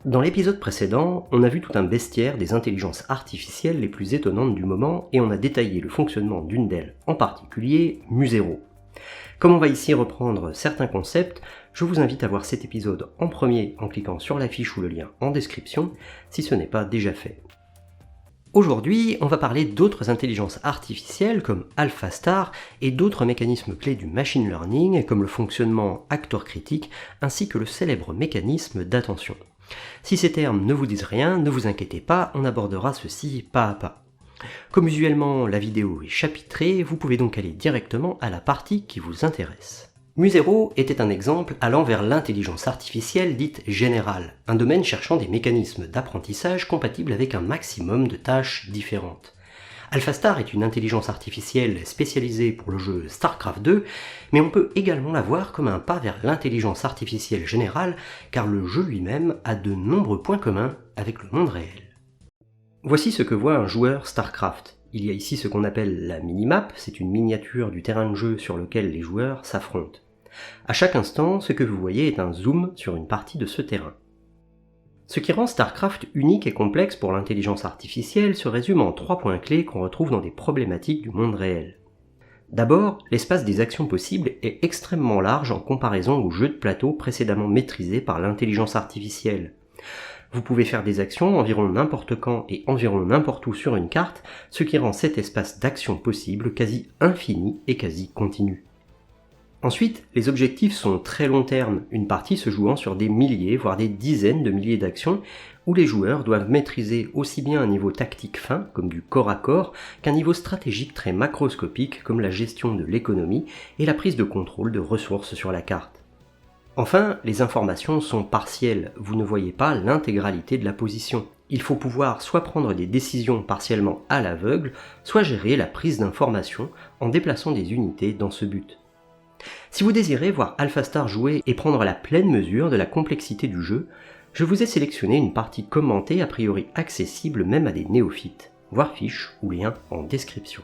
Dans l'épisode précédent, on a vu tout un bestiaire des intelligences artificielles les plus étonnantes du moment et on a détaillé le fonctionnement d'une d'elles, en particulier Musero. Comme on va ici reprendre certains concepts, je vous invite à voir cet épisode en premier en cliquant sur la fiche ou le lien en description si ce n'est pas déjà fait. Aujourd'hui, on va parler d'autres intelligences artificielles comme AlphaStar et d'autres mécanismes clés du machine learning comme le fonctionnement acteur critique ainsi que le célèbre mécanisme d'attention. Si ces termes ne vous disent rien, ne vous inquiétez pas, on abordera ceci pas à pas. Comme usuellement la vidéo est chapitrée, vous pouvez donc aller directement à la partie qui vous intéresse. Musero était un exemple allant vers l'intelligence artificielle dite générale, un domaine cherchant des mécanismes d'apprentissage compatibles avec un maximum de tâches différentes. AlphaStar est une intelligence artificielle spécialisée pour le jeu StarCraft 2, mais on peut également la voir comme un pas vers l'intelligence artificielle générale, car le jeu lui-même a de nombreux points communs avec le monde réel. Voici ce que voit un joueur StarCraft. Il y a ici ce qu'on appelle la minimap, c'est une miniature du terrain de jeu sur lequel les joueurs s'affrontent. À chaque instant, ce que vous voyez est un zoom sur une partie de ce terrain. Ce qui rend StarCraft unique et complexe pour l'intelligence artificielle se résume en 3 points clés qu'on retrouve dans des problématiques du monde réel. D'abord, l'espace des actions possibles est extrêmement large en comparaison au jeu de plateau précédemment maîtrisé par l'intelligence artificielle. Vous pouvez faire des actions environ n'importe quand et environ n'importe où sur une carte, ce qui rend cet espace d'action possible quasi infini et quasi continu. Ensuite, les objectifs sont très long terme, une partie se jouant sur des milliers, voire des dizaines de milliers d'actions, où les joueurs doivent maîtriser aussi bien un niveau tactique fin, comme du corps à corps, qu'un niveau stratégique très macroscopique, comme la gestion de l'économie et la prise de contrôle de ressources sur la carte. Enfin, les informations sont partielles, vous ne voyez pas l'intégralité de la position. Il faut pouvoir soit prendre des décisions partiellement à l'aveugle, soit gérer la prise d'informations en déplaçant des unités dans ce but. Si vous désirez voir AlphaStar jouer et prendre la pleine mesure de la complexité du jeu, je vous ai sélectionné une partie commentée a priori accessible même à des néophytes. Voir fiche ou lien en description.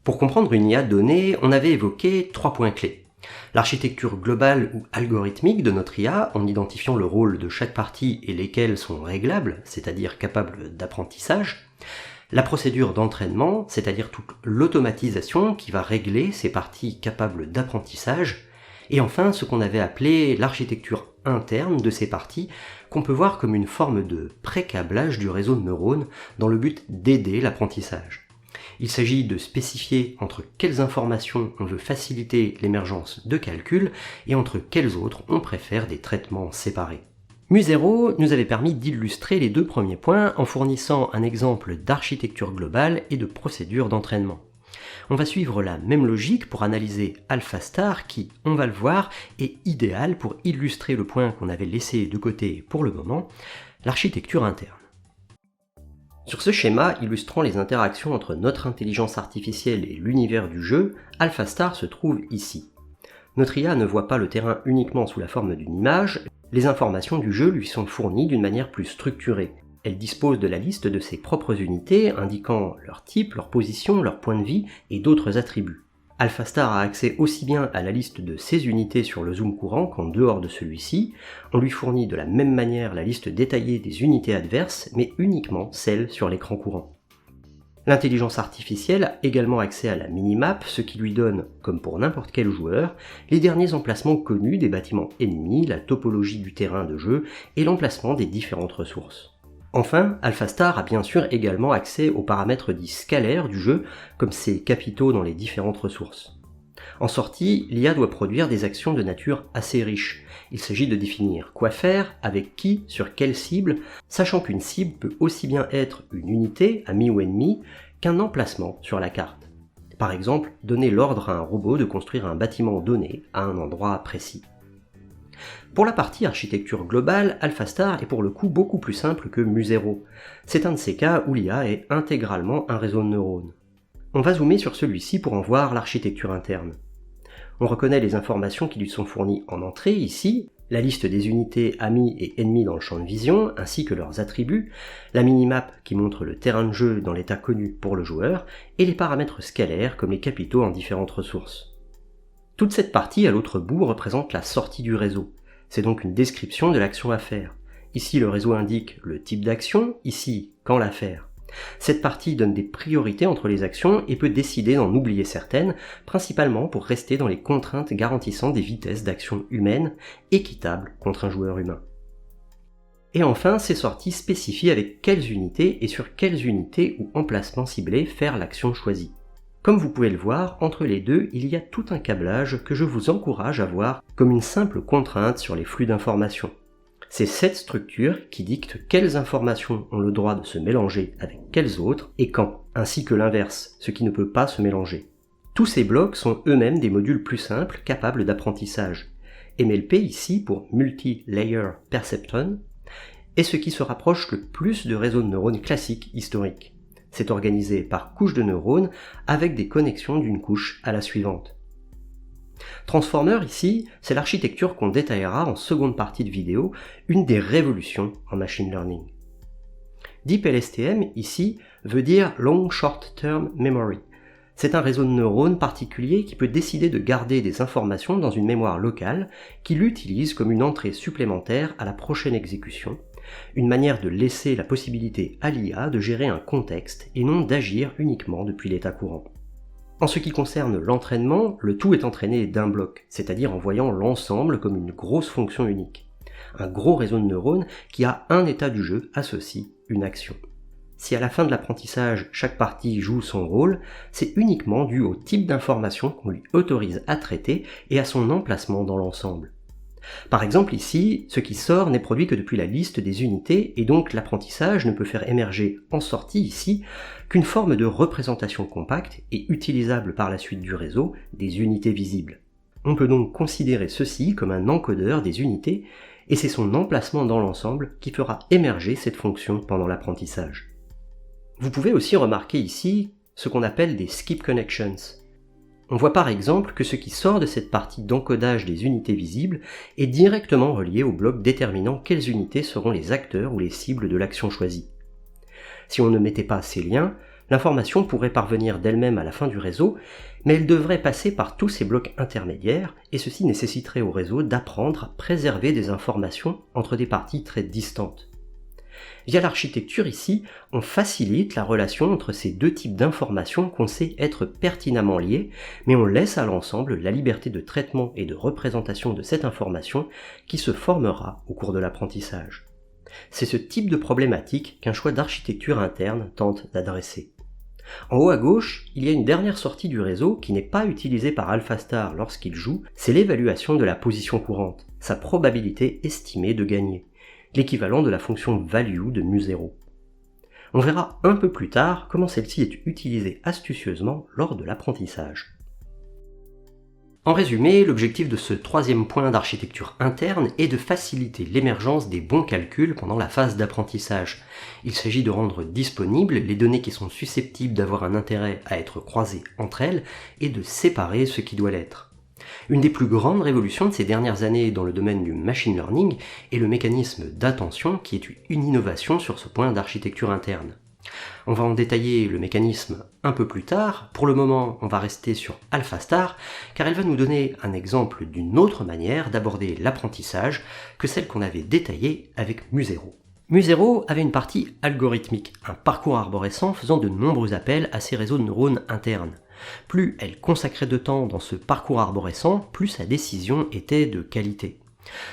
Pour comprendre une IA donnée, on avait évoqué 3 points clés. L'architecture globale ou algorithmique de notre IA, en identifiant le rôle de chaque partie et lesquels sont réglables, c'est-à-dire capables d'apprentissage. La procédure d'entraînement, c'est-à-dire toute l'automatisation qui va régler ces parties capables d'apprentissage, et enfin ce qu'on avait appelé l'architecture interne de ces parties, qu'on peut voir comme une forme de pré-câblage du réseau de neurones dans le but d'aider l'apprentissage. Il s'agit de spécifier entre quelles informations on veut faciliter l'émergence de calculs et entre quelles autres on préfère des traitements séparés. Musero nous avait permis d'illustrer les 2 premiers points en fournissant un exemple d'architecture globale et de procédure d'entraînement. On va suivre la même logique pour analyser AlphaStar qui, on va le voir, est idéal pour illustrer le point qu'on avait laissé de côté pour le moment, l'architecture interne. Sur ce schéma illustrant les interactions entre notre intelligence artificielle et l'univers du jeu, AlphaStar se trouve ici. Notre IA ne voit pas le terrain uniquement sous la forme d'une image, les informations du jeu lui sont fournies d'une manière plus structurée. Elle dispose de la liste de ses propres unités indiquant leur type, leur position, leur point de vie et d'autres attributs. AlphaStar a accès aussi bien à la liste de ses unités sur le zoom courant qu'en dehors de celui-ci. On lui fournit de la même manière la liste détaillée des unités adverses, mais uniquement celles sur l'écran courant. L'intelligence artificielle a également accès à la minimap, ce qui lui donne, comme pour n'importe quel joueur, les derniers emplacements connus des bâtiments ennemis, la topologie du terrain de jeu et l'emplacement des différentes ressources. Enfin, AlphaStar a bien sûr également accès aux paramètres dits scalaires du jeu, comme ses capitaux dans les différentes ressources. En sortie, l'IA doit produire des actions de nature assez riche. Il s'agit de définir quoi faire, avec qui, sur quelle cible, sachant qu'une cible peut aussi bien être une unité, ami ou ennemi, qu'un emplacement sur la carte. Par exemple, donner l'ordre à un robot de construire un bâtiment donné à un endroit précis. Pour la partie architecture globale, AlphaStar est pour le coup beaucoup plus simple que Musero. C'est un de ces cas où l'IA est intégralement un réseau de neurones. On va zoomer sur celui-ci pour en voir l'architecture interne. On reconnaît les informations qui lui sont fournies en entrée ici, la liste des unités amis et ennemis dans le champ de vision, ainsi que leurs attributs, la minimap qui montre le terrain de jeu dans l'état connu pour le joueur, et les paramètres scalaires comme les capitaux en différentes ressources. Toute cette partie à l'autre bout représente la sortie du réseau. C'est donc une description de l'action à faire. Ici, le réseau indique le type d'action, ici, quand la faire. Cette partie donne des priorités entre les actions et peut décider d'en oublier certaines, principalement pour rester dans les contraintes garantissant des vitesses d'action humaines équitables contre un joueur humain. Et enfin, ces sorties spécifient avec quelles unités et sur quelles unités ou emplacements ciblés faire l'action choisie. Comme vous pouvez le voir, entre les deux, il y a tout un câblage que je vous encourage à voir comme une simple contrainte sur les flux d'informations. C'est cette structure qui dicte quelles informations ont le droit de se mélanger avec quelles autres et quand, ainsi que l'inverse, ce qui ne peut pas se mélanger. Tous ces blocs sont eux-mêmes des modules plus simples capables d'apprentissage. MLP ici pour Multi-Layer Perceptron est ce qui se rapproche le plus de réseaux de neurones classiques historiques. C'est organisé par couches de neurones avec des connexions d'une couche à la suivante. Transformer ici, c'est l'architecture qu'on détaillera en seconde partie de vidéo, une des révolutions en machine learning. Deep LSTM ici veut dire Long Short Term Memory. C'est un réseau de neurones particulier qui peut décider de garder des informations dans une mémoire locale qu'il utilise comme une entrée supplémentaire à la prochaine exécution, une manière de laisser la possibilité à l'IA de gérer un contexte et non d'agir uniquement depuis l'état courant. En ce qui concerne l'entraînement, le tout est entraîné d'un bloc, c'est-à-dire en voyant l'ensemble comme une grosse fonction unique. Un gros réseau de neurones qui a un état du jeu associe une action. Si à la fin de l'apprentissage, chaque partie joue son rôle, c'est uniquement dû au type d'information qu'on lui autorise à traiter et à son emplacement dans l'ensemble. Par exemple ici, ce qui sort n'est produit que depuis la liste des unités et donc l'apprentissage ne peut faire émerger en sortie ici qu'une forme de représentation compacte et utilisable par la suite du réseau des unités visibles. On peut donc considérer ceci comme un encodeur des unités et c'est son emplacement dans l'ensemble qui fera émerger cette fonction pendant l'apprentissage. Vous pouvez aussi remarquer ici ce qu'on appelle des skip connections. On voit par exemple que ce qui sort de cette partie d'encodage des unités visibles est directement relié au bloc déterminant quelles unités seront les acteurs ou les cibles de l'action choisie. Si on ne mettait pas ces liens, l'information pourrait parvenir d'elle-même à la fin du réseau, mais elle devrait passer par tous ces blocs intermédiaires, et ceci nécessiterait au réseau d'apprendre à préserver des informations entre des parties très distantes. Via l'architecture ici, on facilite la relation entre ces deux types d'informations qu'on sait être pertinemment liées, mais on laisse à l'ensemble la liberté de traitement et de représentation de cette information qui se formera au cours de l'apprentissage. C'est ce type de problématique qu'un choix d'architecture interne tente d'adresser. En haut à gauche, il y a une dernière sortie du réseau qui n'est pas utilisée par AlphaStar lorsqu'il joue, c'est l'évaluation de la position courante, sa probabilité estimée de gagner, l'équivalent de la fonction value de mu0. On verra un peu plus tard comment celle-ci est utilisée astucieusement lors de l'apprentissage. En résumé, l'objectif de ce troisième point d'architecture interne est de faciliter l'émergence des bons calculs pendant la phase d'apprentissage. Il s'agit de rendre disponibles les données qui sont susceptibles d'avoir un intérêt à être croisées entre elles et de séparer ce qui doit l'être. Une des plus grandes révolutions de ces dernières années dans le domaine du machine learning est le mécanisme d'attention qui est une innovation sur ce point d'architecture interne. On va en détailler le mécanisme un peu plus tard. Pour le moment, on va rester sur AlphaStar car elle va nous donner un exemple d'une autre manière d'aborder l'apprentissage que celle qu'on avait détaillée avec mu0. mu0 avait une partie algorithmique, un parcours arborescent faisant de nombreux appels à ces réseaux de neurones internes. Plus elle consacrait de temps dans ce parcours arborescent, plus sa décision était de qualité.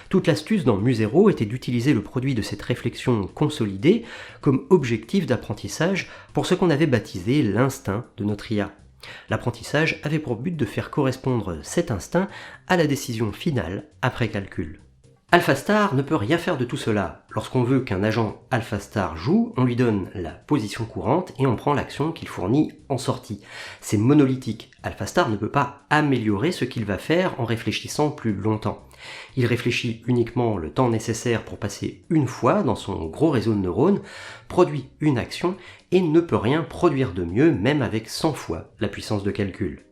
Toute l'astuce dans mu0 était d'utiliser le produit de cette réflexion consolidée comme objectif d'apprentissage pour ce qu'on avait baptisé l'instinct de notre IA. L'apprentissage avait pour but de faire correspondre cet instinct à la décision finale après calcul. AlphaStar ne peut rien faire de tout cela. Lorsqu'on veut qu'un agent AlphaStar joue, on lui donne la position courante et on prend l'action qu'il fournit en sortie. C'est monolithique. AlphaStar ne peut pas améliorer ce qu'il va faire en réfléchissant plus longtemps. Il réfléchit uniquement le temps nécessaire pour passer une fois dans son gros réseau de neurones, produit une action et ne peut rien produire de mieux même avec 100 fois la puissance de calcul.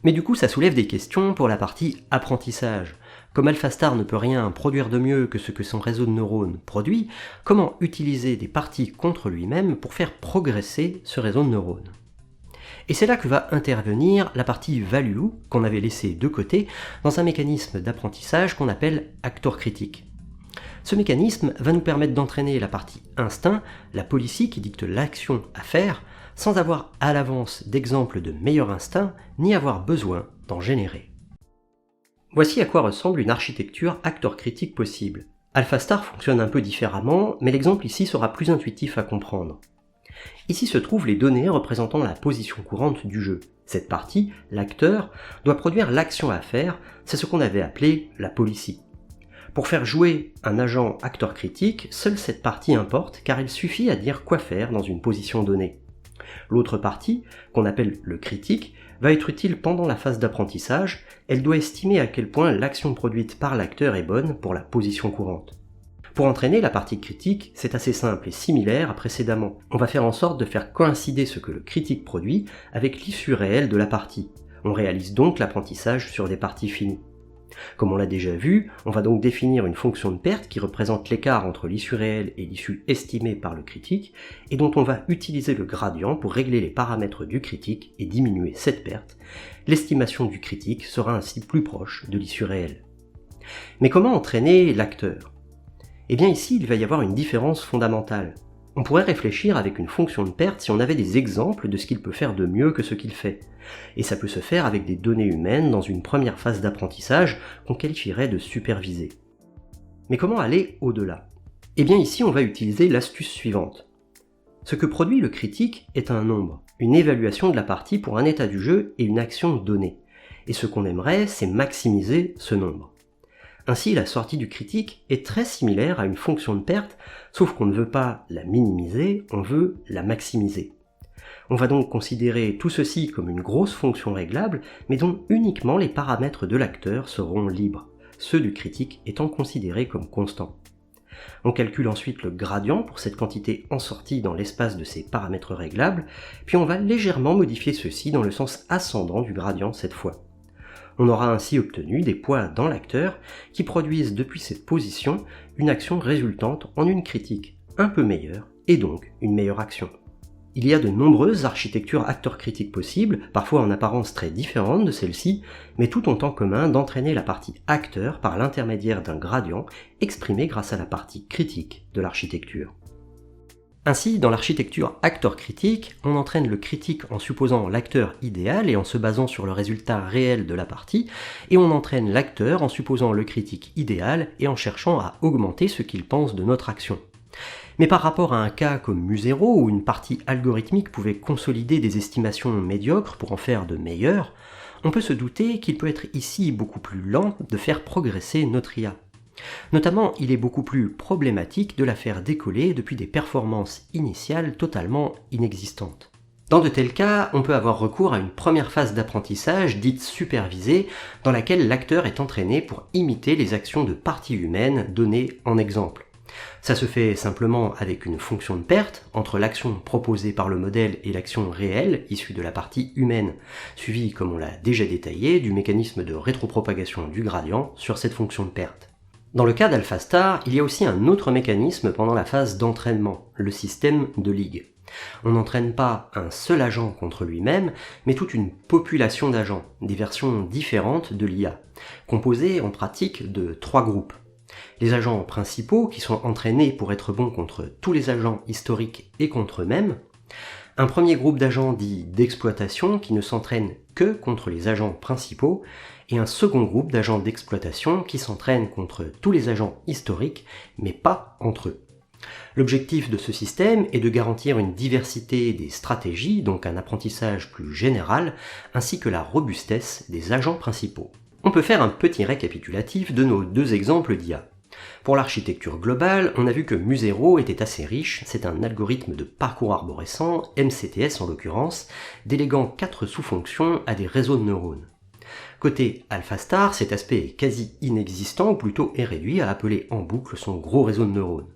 Mais du coup ça soulève des questions pour la partie apprentissage. Comme AlphaStar ne peut rien produire de mieux que ce que son réseau de neurones produit, comment utiliser des parties contre lui-même pour faire progresser ce réseau de neurones ? Et c'est là que va intervenir la partie value qu'on avait laissée de côté dans un mécanisme d'apprentissage qu'on appelle acteur critique. Ce mécanisme va nous permettre d'entraîner la partie instinct, la policy qui dicte l'action à faire, sans avoir à l'avance d'exemples de meilleur instinct, ni avoir besoin d'en générer. Voici à quoi ressemble une architecture acteur critique possible. AlphaStar fonctionne un peu différemment, mais l'exemple ici sera plus intuitif à comprendre. Ici se trouvent les données représentant la position courante du jeu. Cette partie, l'acteur, doit produire l'action à faire, c'est ce qu'on avait appelé la policy. Pour faire jouer un agent acteur critique, seule cette partie importe car il suffit à dire quoi faire dans une position donnée. L'autre partie, qu'on appelle le critique, va être utile pendant la phase d'apprentissage, elle doit estimer à quel point l'action produite par l'acteur est bonne pour la position courante. Pour entraîner la partie critique, c'est assez simple et similaire à précédemment. On va faire en sorte de faire coïncider ce que le critique produit avec l'issue réelle de la partie. On réalise donc l'apprentissage sur des parties finies. Comme on l'a déjà vu, on va donc définir une fonction de perte qui représente l'écart entre l'issue réelle et l'issue estimée par le critique, et dont on va utiliser le gradient pour régler les paramètres du critique et diminuer cette perte. L'estimation du critique sera ainsi plus proche de l'issue réelle. Mais comment entraîner l'acteur ? Eh bien ici, il va y avoir une différence fondamentale. On pourrait réfléchir avec une fonction de perte si on avait des exemples de ce qu'il peut faire de mieux que ce qu'il fait. Et ça peut se faire avec des données humaines dans une première phase d'apprentissage qu'on qualifierait de supervisée. Mais comment aller au-delà ? Eh bien ici, on va utiliser l'astuce suivante. Ce que produit le critique est un nombre, une évaluation de la partie pour un état du jeu et une action donnée. Et ce qu'on aimerait, c'est maximiser ce nombre. Ainsi, la sortie du critique est très similaire à une fonction de perte, sauf qu'on ne veut pas la minimiser, on veut la maximiser. On va donc considérer tout ceci comme une grosse fonction réglable, mais dont uniquement les paramètres de l'acteur seront libres, ceux du critique étant considérés comme constants. On calcule ensuite le gradient pour cette quantité en sortie dans l'espace de ces paramètres réglables, puis on va légèrement modifier ceci dans le sens ascendant du gradient cette fois. On aura ainsi obtenu des poids dans l'acteur qui produisent depuis cette position une action résultante en une critique un peu meilleure et donc une meilleure action. Il y a de nombreuses architectures acteurs critiques possibles, parfois en apparence très différentes de celles-ci, mais tout ont en commun d'entraîner la partie acteur par l'intermédiaire d'un gradient exprimé grâce à la partie critique de l'architecture. Ainsi, dans l'architecture acteur critique, on entraîne le critique en supposant l'acteur idéal et en se basant sur le résultat réel de la partie, et on entraîne l'acteur en supposant le critique idéal et en cherchant à augmenter ce qu'il pense de notre action. Mais par rapport à un cas comme mu0 où une partie algorithmique pouvait consolider des estimations médiocres pour en faire de meilleures, on peut se douter qu'il peut être ici beaucoup plus lent de faire progresser notre IA. Notamment, il est beaucoup plus problématique de la faire décoller depuis des performances initiales totalement inexistantes. Dans de tels cas, on peut avoir recours à une première phase d'apprentissage dite supervisée, dans laquelle l'acteur est entraîné pour imiter les actions de parties humaines données en exemple. Ça se fait simplement avec une fonction de perte entre l'action proposée par le modèle et l'action réelle issue de la partie humaine, suivie, comme on l'a déjà détaillé, du mécanisme de rétropropagation du gradient sur cette fonction de perte. Dans le cas d'AlphaStar, il y a aussi un autre mécanisme pendant la phase d'entraînement, le système de ligue. On n'entraîne pas un seul agent contre lui-même, mais toute une population d'agents, des versions différentes de l'IA, composées en pratique de 3 groupes. Les agents principaux, qui sont entraînés pour être bons contre tous les agents historiques et contre eux-mêmes. Un premier groupe d'agents dit d'exploitation, qui ne s'entraîne que contre les agents principaux, et un second groupe d'agents d'exploitation qui s'entraînent contre tous les agents historiques, mais pas entre eux. L'objectif de ce système est de garantir une diversité des stratégies, donc un apprentissage plus général, ainsi que la robustesse des agents principaux. On peut faire un petit récapitulatif de nos 2 exemples d'IA. Pour l'architecture globale, on a vu que mu0 était assez riche, c'est un algorithme de parcours arborescent, MCTS en l'occurrence, déléguant 4 sous-fonctions à des réseaux de neurones. Côté AlphaStar, cet aspect est quasi inexistant, ou plutôt est réduit à appeler en boucle son gros réseau de neurones.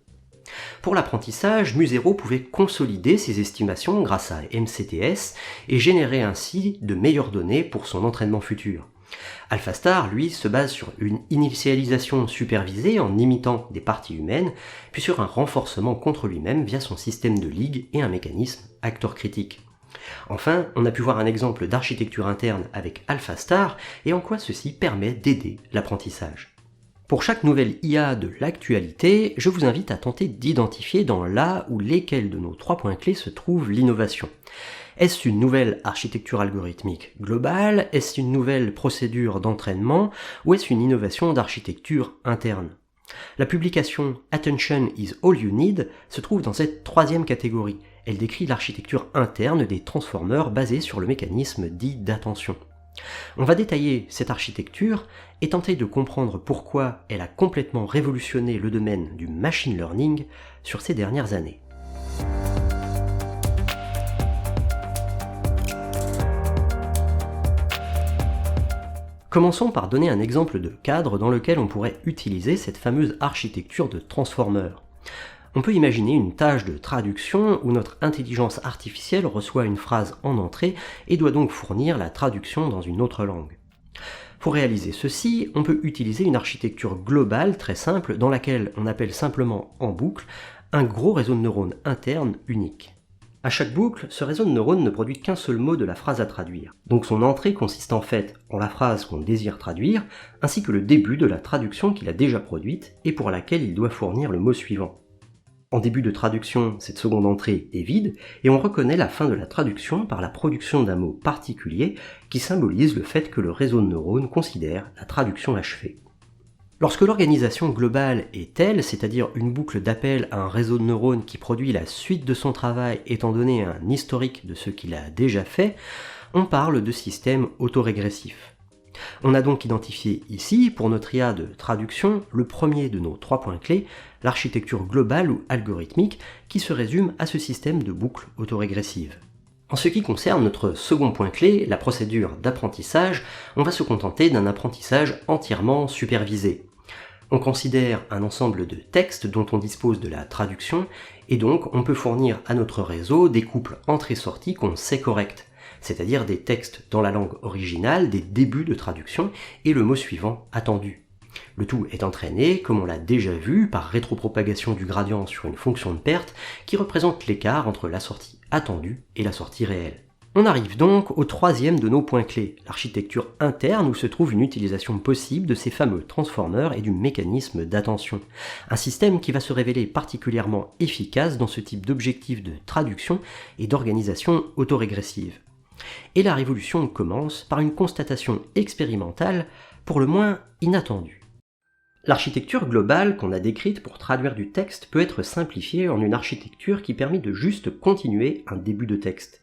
Pour l'apprentissage, mu0 pouvait consolider ses estimations grâce à MCTS et générer ainsi de meilleures données pour son entraînement futur. AlphaStar, lui, se base sur une initialisation supervisée en imitant des parties humaines, puis sur un renforcement contre lui-même via son système de ligue et un mécanisme acteur critique. Enfin, on a pu voir un exemple d'architecture interne avec AlphaStar et en quoi ceci permet d'aider l'apprentissage. Pour chaque nouvelle IA de l'actualité, je vous invite à tenter d'identifier dans la ou lesquels de nos 3 points clés se trouve l'innovation. Est-ce une nouvelle architecture algorithmique globale? Est-ce une nouvelle procédure d'entraînement? Ou est-ce une innovation d'architecture interne? La publication Attention is all you need se trouve dans cette 3e catégorie. Elle décrit l'architecture interne des transformers basés sur le mécanisme dit d'attention. On va détailler cette architecture et tenter de comprendre pourquoi elle a complètement révolutionné le domaine du machine learning sur ces dernières années. Commençons par donner un exemple de cadre dans lequel on pourrait utiliser cette fameuse architecture de transformer. On peut imaginer une tâche de traduction où notre intelligence artificielle reçoit une phrase en entrée et doit donc fournir la traduction dans une autre langue. Pour réaliser ceci, on peut utiliser une architecture globale très simple dans laquelle on appelle simplement en boucle un gros réseau de neurones interne unique. À chaque boucle, ce réseau de neurones ne produit qu'un seul mot de la phrase à traduire. Donc son entrée consiste en fait en la phrase qu'on désire traduire, ainsi que le début de la traduction qu'il a déjà produite et pour laquelle il doit fournir le mot suivant. En début de traduction, cette seconde entrée est vide, et on reconnaît la fin de la traduction par la production d'un mot particulier qui symbolise le fait que le réseau de neurones considère la traduction achevée. Lorsque l'organisation globale est telle, c'est-à-dire une boucle d'appel à un réseau de neurones qui produit la suite de son travail étant donné un historique de ce qu'il a déjà fait, on parle de système autorégressif. On a donc identifié ici, pour notre IA de traduction, le premier de nos 3 points clés, l'architecture globale ou algorithmique, qui se résume à ce système de boucles autorégressives. En ce qui concerne notre second point clé, la procédure d'apprentissage, on va se contenter d'un apprentissage entièrement supervisé. On considère un ensemble de textes dont on dispose de la traduction, et donc on peut fournir à notre réseau des couples entrées-sorties qu'on sait corrects, c'est-à-dire des textes dans la langue originale, des débuts de traduction et le mot suivant attendu. Le tout est entraîné, comme on l'a déjà vu, par rétropropagation du gradient sur une fonction de perte qui représente l'écart entre la sortie attendue et la sortie réelle. On arrive donc au 3e de nos points clés, l'architecture interne où se trouve une utilisation possible de ces fameux transformers et du mécanisme d'attention. Un système qui va se révéler particulièrement efficace dans ce type d'objectif de traduction et d'organisation autorégressive. Et la révolution commence par une constatation expérimentale, pour le moins inattendue. L'architecture globale qu'on a décrite pour traduire du texte peut être simplifiée en une architecture qui permet de juste continuer un début de texte.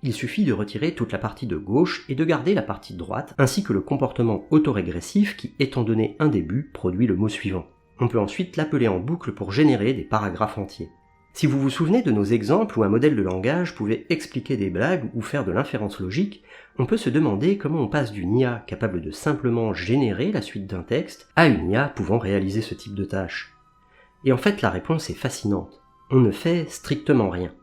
Il suffit de retirer toute la partie de gauche et de garder la partie de droite, ainsi que le comportement autorégressif qui, étant donné un début, produit le mot suivant. On peut ensuite l'appeler en boucle pour générer des paragraphes entiers. Si vous vous souvenez de nos exemples où un modèle de langage pouvait expliquer des blagues ou faire de l'inférence logique, on peut se demander comment on passe d'une IA capable de simplement générer la suite d'un texte à une IA pouvant réaliser ce type de tâche. Et en fait, la réponse est fascinante. On ne fait strictement rien.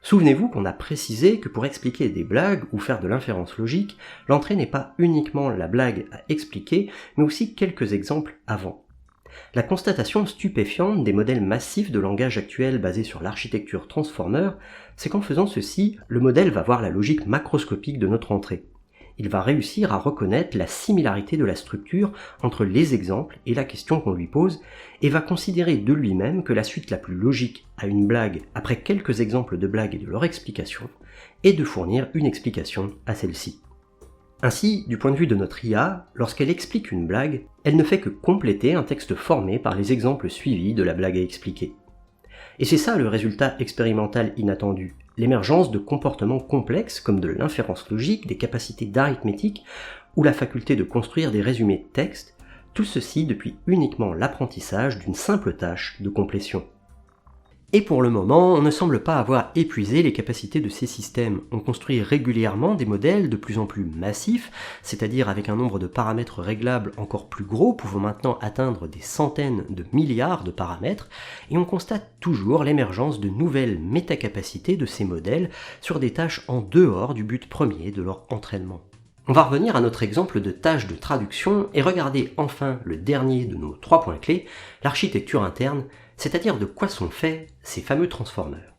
Souvenez-vous qu'on a précisé que pour expliquer des blagues ou faire de l'inférence logique, l'entrée n'est pas uniquement la blague à expliquer, mais aussi quelques exemples avant. La constatation stupéfiante des modèles massifs de langage actuels basés sur l'architecture transformer, c'est qu'en faisant ceci, le modèle va voir la logique macroscopique de notre entrée. Il va réussir à reconnaître la similarité de la structure entre les exemples et la question qu'on lui pose, et va considérer de lui-même que la suite la plus logique à une blague après quelques exemples de blagues et de leur explication, est de fournir une explication à celle-ci. Ainsi, du point de vue de notre IA, lorsqu'elle explique une blague, elle ne fait que compléter un texte formé par les exemples suivis de la blague à expliquer. Et c'est ça le résultat expérimental inattendu, l'émergence de comportements complexes comme de l'inférence logique, des capacités d'arithmétique ou la faculté de construire des résumés de texte, tout ceci depuis uniquement l'apprentissage d'une simple tâche de complétion. Et pour le moment, on ne semble pas avoir épuisé les capacités de ces systèmes. On construit régulièrement des modèles de plus en plus massifs, c'est-à-dire avec un nombre de paramètres réglables encore plus gros, pouvant maintenant atteindre des centaines de milliards de paramètres, et on constate toujours l'émergence de nouvelles métacapacités de ces modèles sur des tâches en dehors du but premier de leur entraînement. On va revenir à notre exemple de tâche de traduction et regarder enfin le dernier de nos 3 points clés, l'architecture interne, c'est-à-dire de quoi sont faits ces fameux transformers.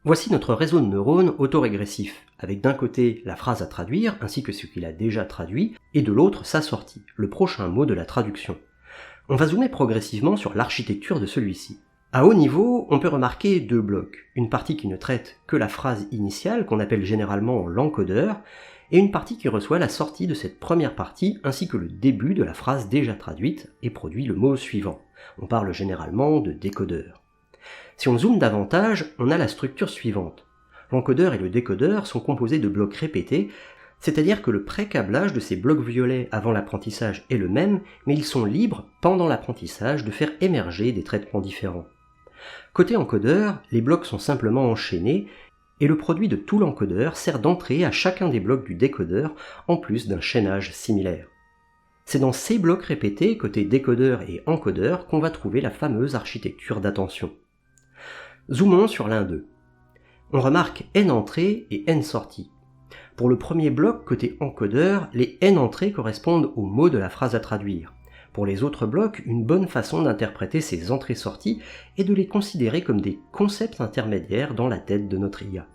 Voici notre réseau de neurones autorégressif, avec d'un côté la phrase à traduire, ainsi que ce qu'il a déjà traduit, et de l'autre sa sortie, le prochain mot de la traduction. On va zoomer progressivement sur l'architecture de celui-ci. À haut niveau, on peut remarquer deux blocs, une partie qui ne traite que la phrase initiale, qu'on appelle généralement l'encodeur, et une partie qui reçoit la sortie de cette première partie ainsi que le début de la phrase déjà traduite et produit le mot suivant. On parle généralement de décodeur. Si on zoome davantage, on a la structure suivante. L'encodeur et le décodeur sont composés de blocs répétés, c'est-à-dire que le pré-câblage de ces blocs violets avant l'apprentissage est le même, mais ils sont libres pendant l'apprentissage de faire émerger des traitements différents. Côté encodeur, les blocs sont simplement enchaînés, et le produit de tout l'encodeur sert d'entrée à chacun des blocs du décodeur, en plus d'un chaînage similaire. C'est dans ces blocs répétés, côté décodeur et encodeur, qu'on va trouver la fameuse architecture d'attention. Zoomons sur l'un d'eux. On remarque N entrées et N sorties. Pour le premier bloc, côté encodeur, les N entrées correspondent aux mots de la phrase à traduire. Pour les autres blocs, une bonne façon d'interpréter ces entrées-sorties est de les considérer comme des concepts intermédiaires dans la tête de notre IA.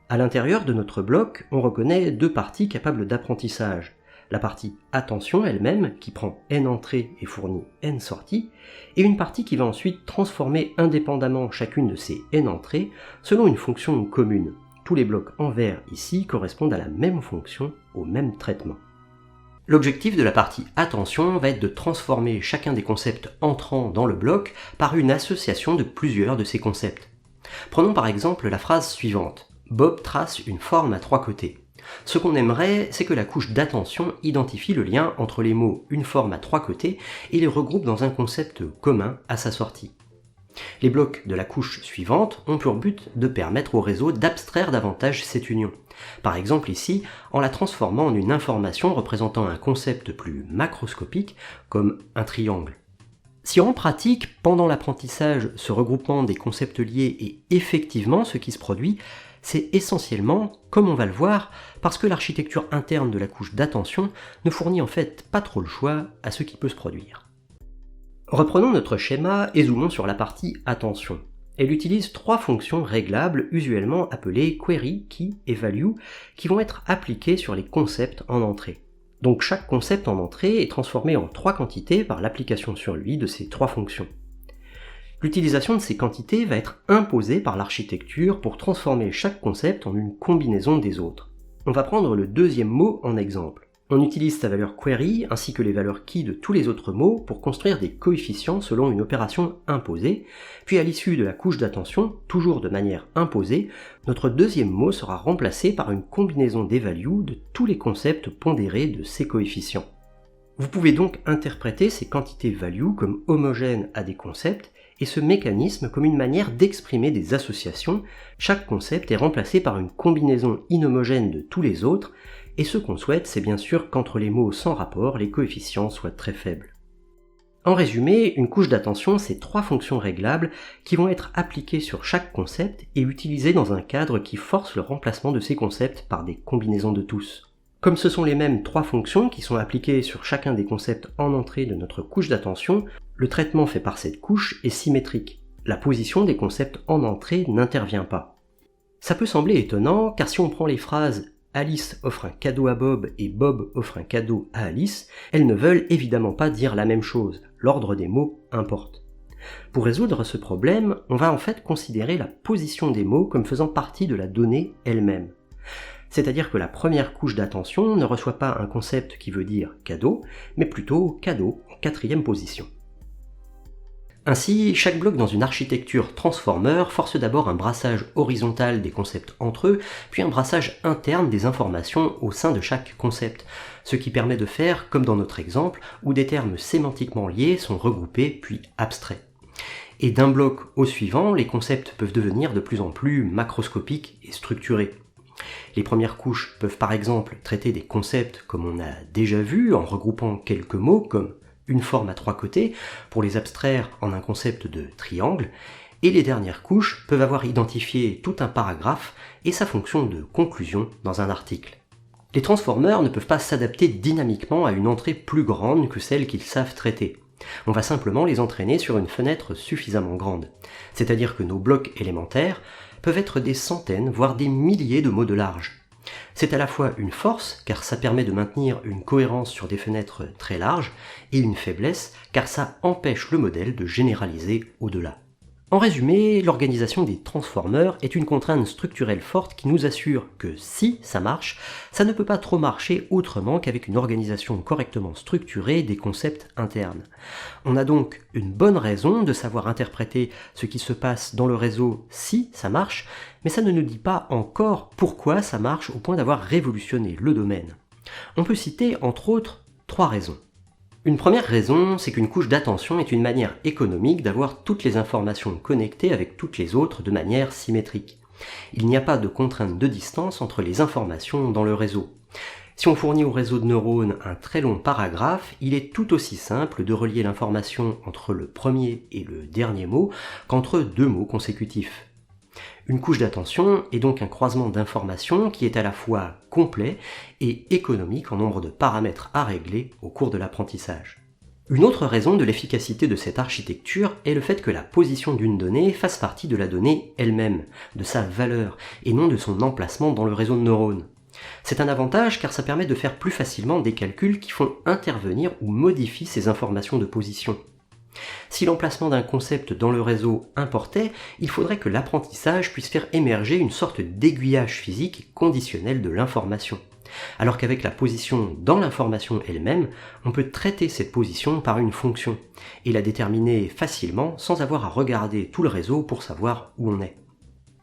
À l'intérieur de notre bloc, on reconnaît deux parties capables d'apprentissage. La partie attention elle-même, qui prend N entrées et fournit N sorties, et une partie qui va ensuite transformer indépendamment chacune de ces N entrées selon une fonction commune. Tous les blocs en vert ici correspondent à la même fonction, au même traitement. L'objectif de la partie attention va être de transformer chacun des concepts entrants dans le bloc par une association de plusieurs de ces concepts. Prenons par exemple la phrase suivante. Bob trace une forme à trois côtés. Ce qu'on aimerait, c'est que la couche d'attention identifie le lien entre les mots une forme à trois côtés et les regroupe dans un concept commun à sa sortie. Les blocs de la couche suivante ont pour but de permettre au réseau d'abstraire davantage cette union. Par exemple ici, en la transformant en une information représentant un concept plus macroscopique, comme un triangle. Si en pratique, pendant l'apprentissage, ce regroupement des concepts liés est effectivement ce qui se produit, c'est essentiellement, comme on va le voir, parce que l'architecture interne de la couche d'attention ne fournit en fait pas trop le choix à ce qui peut se produire. Reprenons notre schéma et zoomons sur la partie attention. Elle utilise trois fonctions réglables usuellement appelées query, key et value qui vont être appliquées sur les concepts en entrée. Donc chaque concept en entrée est transformé en trois quantités par l'application sur lui de ces trois fonctions. L'utilisation de ces quantités va être imposée par l'architecture pour transformer chaque concept en une combinaison des autres. On va prendre le deuxième mot en exemple. On utilise sa valeur query ainsi que les valeurs key de tous les autres mots pour construire des coefficients selon une opération imposée, puis à l'issue de la couche d'attention, toujours de manière imposée, notre deuxième mot sera remplacé par une combinaison des values de tous les concepts pondérés de ces coefficients. Vous pouvez donc interpréter ces quantités value comme homogènes à des concepts et ce mécanisme comme une manière d'exprimer des associations. Chaque concept est remplacé par une combinaison inhomogène de tous les autres, et ce qu'on souhaite, c'est bien sûr qu'entre les mots sans rapport, les coefficients soient très faibles. En résumé, une couche d'attention, c'est trois fonctions réglables qui vont être appliquées sur chaque concept et utilisées dans un cadre qui force le remplacement de ces concepts par des combinaisons de tous. Comme ce sont les mêmes trois fonctions qui sont appliquées sur chacun des concepts en entrée de notre couche d'attention, le traitement fait par cette couche est symétrique. La position des concepts en entrée n'intervient pas. Ça peut sembler étonnant, car si on prend les phrases Alice offre un cadeau à Bob et Bob offre un cadeau à Alice, elles ne veulent évidemment pas dire la même chose, l'ordre des mots importe. Pour résoudre ce problème, on va en fait considérer la position des mots comme faisant partie de la donnée elle-même. C'est-à-dire que la première couche d'attention ne reçoit pas un concept qui veut dire cadeau, mais plutôt cadeau en quatrième position. Ainsi, chaque bloc dans une architecture transformer force d'abord un brassage horizontal des concepts entre eux, puis un brassage interne des informations au sein de chaque concept, ce qui permet de faire comme dans notre exemple, où des termes sémantiquement liés sont regroupés puis abstraits. Et d'un bloc au suivant, les concepts peuvent devenir de plus en plus macroscopiques et structurés. Les premières couches peuvent par exemple traiter des concepts comme on a déjà vu en regroupant quelques mots comme une forme à trois côtés pour les abstraire en un concept de triangle, et les dernières couches peuvent avoir identifié tout un paragraphe et sa fonction de conclusion dans un article. Les transformers ne peuvent pas s'adapter dynamiquement à une entrée plus grande que celle qu'ils savent traiter. On va simplement les entraîner sur une fenêtre suffisamment grande. C'est-à-dire que nos blocs élémentaires peuvent être des centaines, voire des milliers de mots de large. C'est à la fois une force, car ça permet de maintenir une cohérence sur des fenêtres très larges, et une faiblesse, car ça empêche le modèle de généraliser au-delà. En résumé, l'organisation des transformers est une contrainte structurelle forte qui nous assure que si ça marche, ça ne peut pas trop marcher autrement qu'avec une organisation correctement structurée des concepts internes. On a donc une bonne raison de savoir interpréter ce qui se passe dans le réseau si ça marche, mais ça ne nous dit pas encore pourquoi ça marche au point d'avoir révolutionné le domaine. On peut citer entre autres 3 raisons. Une première raison, c'est qu'une couche d'attention est une manière économique d'avoir toutes les informations connectées avec toutes les autres de manière symétrique. Il n'y a pas de contrainte de distance entre les informations dans le réseau. Si on fournit au réseau de neurones un très long paragraphe, il est tout aussi simple de relier l'information entre le premier et le dernier mot qu'entre 2 mots consécutifs. Une couche d'attention est donc un croisement d'informations qui est à la fois complet et économique en nombre de paramètres à régler au cours de l'apprentissage. Une autre raison de l'efficacité de cette architecture est le fait que la position d'une donnée fasse partie de la donnée elle-même, de sa valeur, et non de son emplacement dans le réseau de neurones. C'est un avantage car ça permet de faire plus facilement des calculs qui font intervenir ou modifient ces informations de position. Si l'emplacement d'un concept dans le réseau importait, il faudrait que l'apprentissage puisse faire émerger une sorte d'aiguillage physique et conditionnel de l'information. Alors qu'avec la position dans l'information elle-même, on peut traiter cette position par une fonction, et la déterminer facilement sans avoir à regarder tout le réseau pour savoir où on est.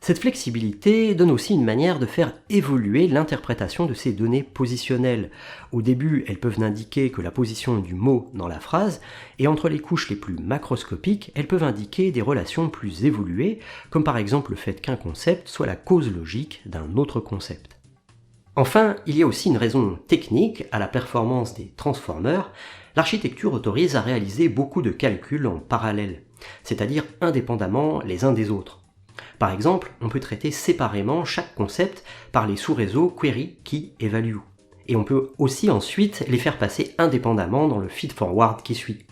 Cette flexibilité donne aussi une manière de faire évoluer l'interprétation de ces données positionnelles. Au début, elles peuvent n'indiquer que la position du mot dans la phrase, et entre les couches les plus macroscopiques, elles peuvent indiquer des relations plus évoluées, comme par exemple le fait qu'un concept soit la cause logique d'un autre concept. Enfin, il y a aussi une raison technique à la performance des transformers. L'architecture autorise à réaliser beaucoup de calculs en parallèle, c'est-à-dire indépendamment les uns des autres. Par exemple, on peut traiter séparément chaque concept par les sous-réseaux query, key et value. Et on peut aussi ensuite les faire passer indépendamment dans le feed-forward qui suit.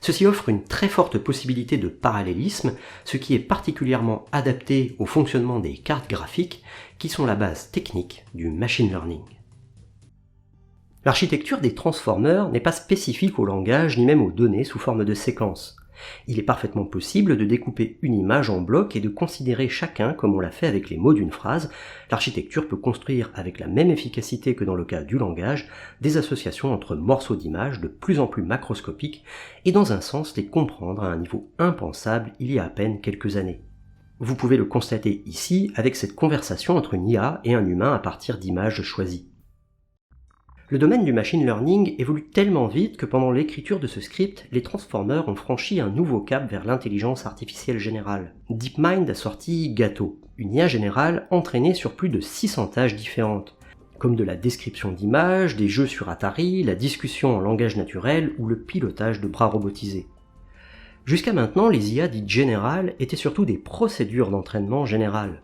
Ceci offre une très forte possibilité de parallélisme, ce qui est particulièrement adapté au fonctionnement des cartes graphiques, qui sont la base technique du machine learning. L'architecture des transformers n'est pas spécifique au langage ni même aux données sous forme de séquences. Il est parfaitement possible de découper une image en blocs et de considérer chacun comme on l'a fait avec les mots d'une phrase. L'architecture peut construire avec la même efficacité que dans le cas du langage des associations entre morceaux d'images de plus en plus macroscopiques et dans un sens les comprendre à un niveau impensable il y a à peine quelques années. Vous pouvez le constater ici avec cette conversation entre une IA et un humain à partir d'images choisies. Le domaine du machine learning évolue tellement vite que pendant l'écriture de ce script, les transformers ont franchi un nouveau cap vers l'intelligence artificielle générale. DeepMind a sorti Gato, une IA générale entraînée sur plus de 600 tâches différentes, comme de la description d'images, des jeux sur Atari, la discussion en langage naturel ou le pilotage de bras robotisés. Jusqu'à maintenant, les IA dites générales étaient surtout des procédures d'entraînement générales.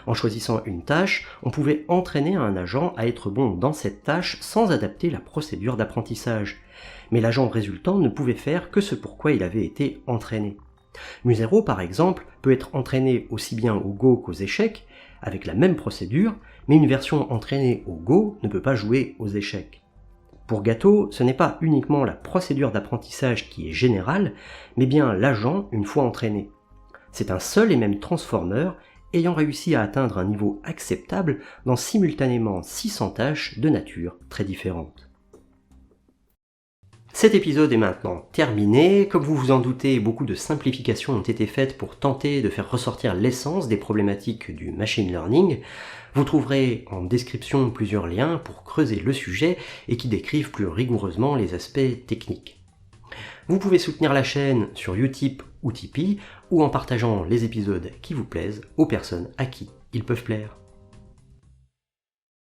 En choisissant une tâche, on pouvait entraîner un agent à être bon dans cette tâche sans adapter la procédure d'apprentissage. Mais l'agent résultant ne pouvait faire que ce pour quoi il avait été entraîné. Musero, par exemple, peut être entraîné aussi bien au Go qu'aux échecs, avec la même procédure, mais une version entraînée au Go ne peut pas jouer aux échecs. Pour Gato, ce n'est pas uniquement la procédure d'apprentissage qui est générale, mais bien l'agent une fois entraîné. C'est un seul et même transformer ayant réussi à atteindre un niveau acceptable dans simultanément 600 tâches de nature très différentes. Cet épisode est maintenant terminé. Comme vous vous en doutez, beaucoup de simplifications ont été faites pour tenter de faire ressortir l'essence des problématiques du machine learning. Vous trouverez en description plusieurs liens pour creuser le sujet et qui décrivent plus rigoureusement les aspects techniques. Vous pouvez soutenir la chaîne sur Utip ou Tipeee ou en partageant les épisodes qui vous plaisent aux personnes à qui ils peuvent plaire.